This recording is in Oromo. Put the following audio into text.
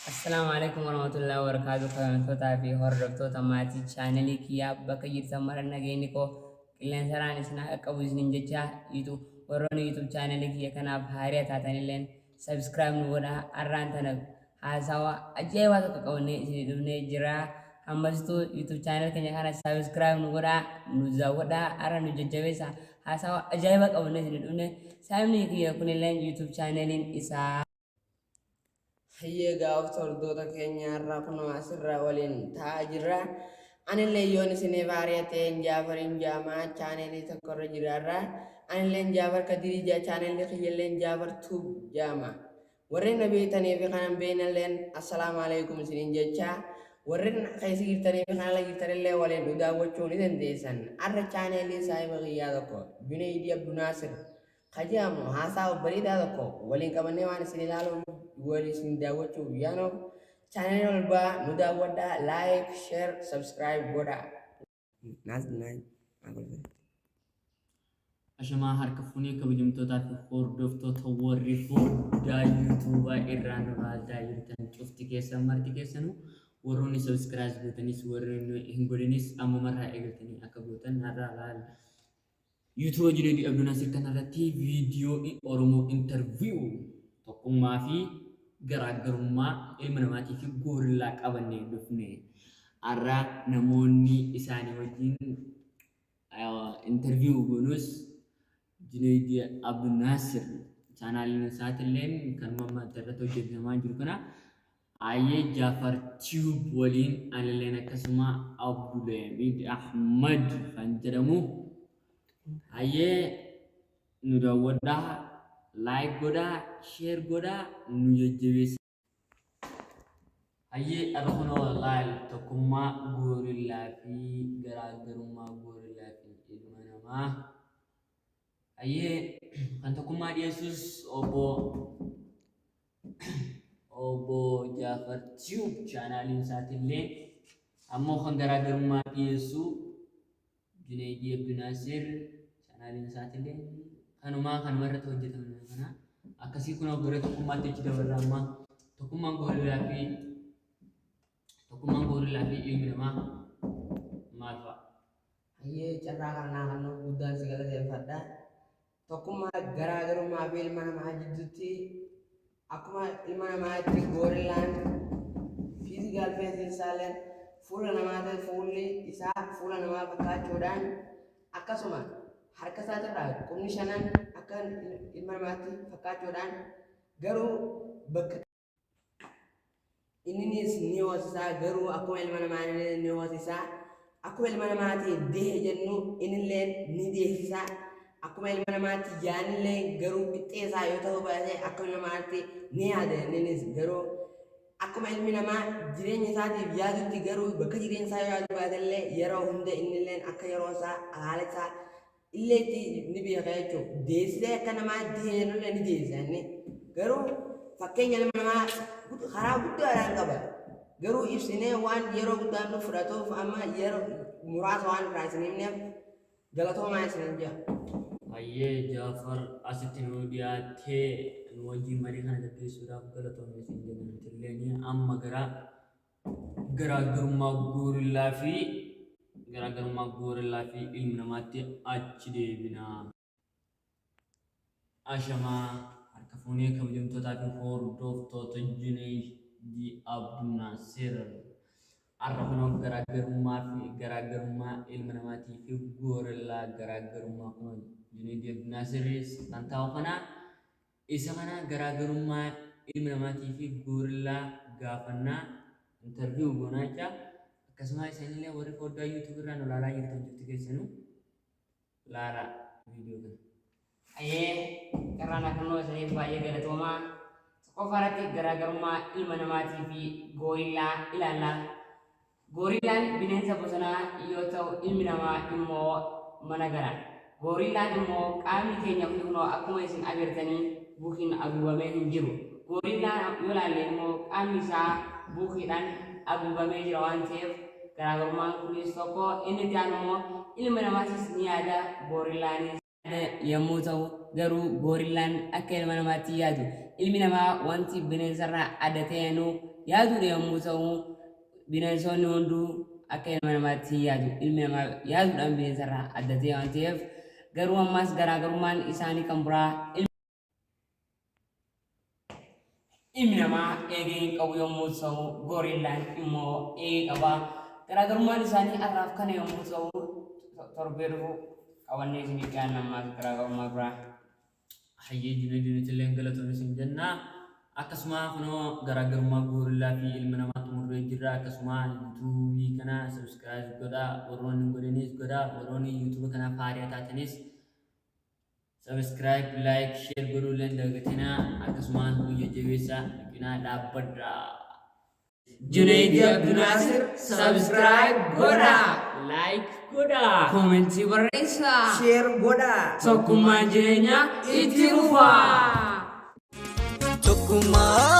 Assalamualaikum warahmatullahi wabarakatuh. Kabajamtootaa fi hordoftoota maatii chaanelii kiyyaa bakka jirtan maratti nageenyi koo qilleensaraan isin haa qaqqabu isiniin jecha warroonni YouTube chaanelii kiyya kanaaf haaraa taatanilleen subscribe nu godhaa. Har'aan tana haasawa ajaa'ibaa tokko qabannee isin dhufnee jira. Ammastuu YouTube channel keenya kana subscribe nu godhaa, nu daawwadhaa, har'a nu jajjabeessaa. Haasawa ajaa'ibaa qabannee isin dhufnee sabni kiyya kunilleen YouTube channeliin isaa Hayyeegaa of toltoota keenya irraa kunoo asirraa waliin taa'aa jirra. Anillee yoon isinii baari'ateen Jaafariin Jaamaa chaanelii tokkorra jiraarra. Anilleen Jaafar Kadirii chaanelii kiyyalleen Jaafar Tuub Jaamaa. Warreen na beektanii fi kanan beeknalleen assalaamu alaikum isiniin jecha. Warreen keessa jirtanii fi kana jirtanillee waliin nu daawwachuu ni dandeessan. Har'a chaanelii saahiba kiyyaa tokko Junaydii Abdunaasir kajamu haasaa bareedaa tokko waliin qabannee waan isin ilaaluuf waliin isin daawwachuuf yaanoof chaanelii walbaa nu daawwadhaa, like, share, subscribe godhaa. Ashamaa harka fuunee kabajamtootaa fi hordoftoota warri foddaa yuutuubaa irraa nu ilaalaa jirtan cufti keessan marti keessanuu warroonni subscribe gootanis warroonni hin godhinis ammumarraa eegaltanii akka gootan har'aa laala. YouTube Junaydii Abdunaasir kanarratti viidiyoo Oromoo interview tokkummaa fi garaagarummaa ilma namaatii fi goorillaa qabannee dhufne. Har'a namoonni isaanii wajjin interview goonus Junaydii Abdunaasir chaanaaliin isaatillee kan mammaatti irratti hojjetamaa jiru kana Ayyee Jaafar Tuub waliin anilleen akkasuma Abdulhamid Ahmad kan jedhamu Ayyee nu daawwadhaa, like godhaa, share godhaa, nu jajjabeessaa. Ayyee har'a kunoo laal tokkummaa goorillaa fi garaagarummaa goorillaa fi ilma namaa. Ayyee kan tokkummaa dhiyeessus obbo Jaafar Tuub chaanaaliin isaatillee ammoo kan garaagarummaa dhiyeessu Junaydii Abdunaasir chaanaaliin isaatillee kanumaa irratti hojjetamu kana akkasii kun gara tokkummaatti itti dabarra amma tokkummaan goorillaa fi ilmi namaa maal fa'a? Hayyee carraa kanaa kan guddaan si galateeffadha. Tokkummaa garaagarummaa fi ilma namaa jidduutti akkuma ilma namaatti goorillaan fiizikaal feesiin isaalleen fuula namaatiin fuulli isaa fuula namaa fakkaachuudhaan akkasuma harka isaatirraa qubni shanan akka ilma namaatti fakkaachuudhaan garuu bakka inninis ni hoosisaa garuu akkuma ilma namaa ni hoosisaa akkuma ilma namaatti dehe jennu innillee ni deesisaa akkuma ilma namaatti yaanillee garuu qixxeessaa yoo ta'u baatee akkuma namaatti ni yaada innis garuu akkuma ilmi namaa jireenya isaatiif yaadutti garuu bakka jireenya isaa yaadu baatellee yeroo hunda innillee akka yeroo isaa haala isaa illee itti ni beeka jechuudha. Deessee akka namaa deemnullee ni deessa inni garuu fakkeenya ilma namaa karaa guddaadhaan qaba. Garuu ibsinee waan yeroo guddaan nu fudhatuuf amma yeroo muraasa waan irraa isin himneef galatoomaa isin jira. Ayyee Jaafar asitti nu dhiyaatee nu wajjin marii kana gaggeessuudhaaf galatoomne isin jedhamtillee amma garaagarummaa goorillaa fi ilmi namaatti achi deebinaa. Ashamaa harka fuunee kabajamtootaa fi hordoftoota Junaydii Abdunaasir har'a kunoo garaagarummaa ilma namaatii fi goorillaa garaagarummaa kunoo Junaydii Abdunaasir kan taa'u kana isa kana garaagarummaa ilma namaatii fi goorillaa gaafannaa interview goonaa jira. Akkasuma isinillee warri foddaa YouTube irraa nu ilaalaa jirtan jirtu keessanuu ilaalaa viidiyoo kana. Ayyee carraan kunoo isiniif baay'ee galatoomaa. Qofaarratti garaagarummaa ilma namaatii fi goorillaa ilaallaa. Goorillaan bineensa bosonaa yoo ta'u ilmi namaa immoo mana gala. Goorillaan immoo qaamni keenya kunoo akkuma isin agartanii buukiin haguugamee hin jiru. Goorillaan yoo ilaalle immoo qaamni isaa buukiidhaan haguugamee jira waan ta'eef garaagarummaan kunis tokko inni itti aanu immoo ilma namaatis ni yaada goorillaanis yommuu ta'u garuu goorillaan akka ilma namaatti yaadu ilmi namaa wanti bineensarraa adda ta'anuu yaadudha yommuu ta'u bineensonni hunduu akka ilma namaatti yaadu ilmi namaa yaaduudhaan bineensarraa adda ta'e waan ta'eef garuu ammas garaagarummaan isaanii kan biraa ilmi namaa eegee hin qabu yommuu ta'u goorillaan immoo eegee qaba. Garaagarummaan isaanii arraaf kana yommuu ta'u torbee dhufu qabannee isinii dhiyaanna ammaas garaagarummaa biraa. Hayyee jireenya galatoon isin jenna. Akkasuma kunoo garaagarummaa goorillaa fi ilma namaa xumurree jirra. Akkasuma yuutuubii kana sabskiraayib godhaa, warroonni hin godhanis godhaa, warroonni yuutuubii kana faariyaa taatanis sabskiraayib, laayik, sheer godhuuleen dagatinaa. Akkasuma guyyaa jabeessaa dhaqinaa dhaabbadha. Junaid Abdunasir subscribe goda, Like godha, comment barreessa, share goda, tokkummaan jireenya itti fufa. tokkummaa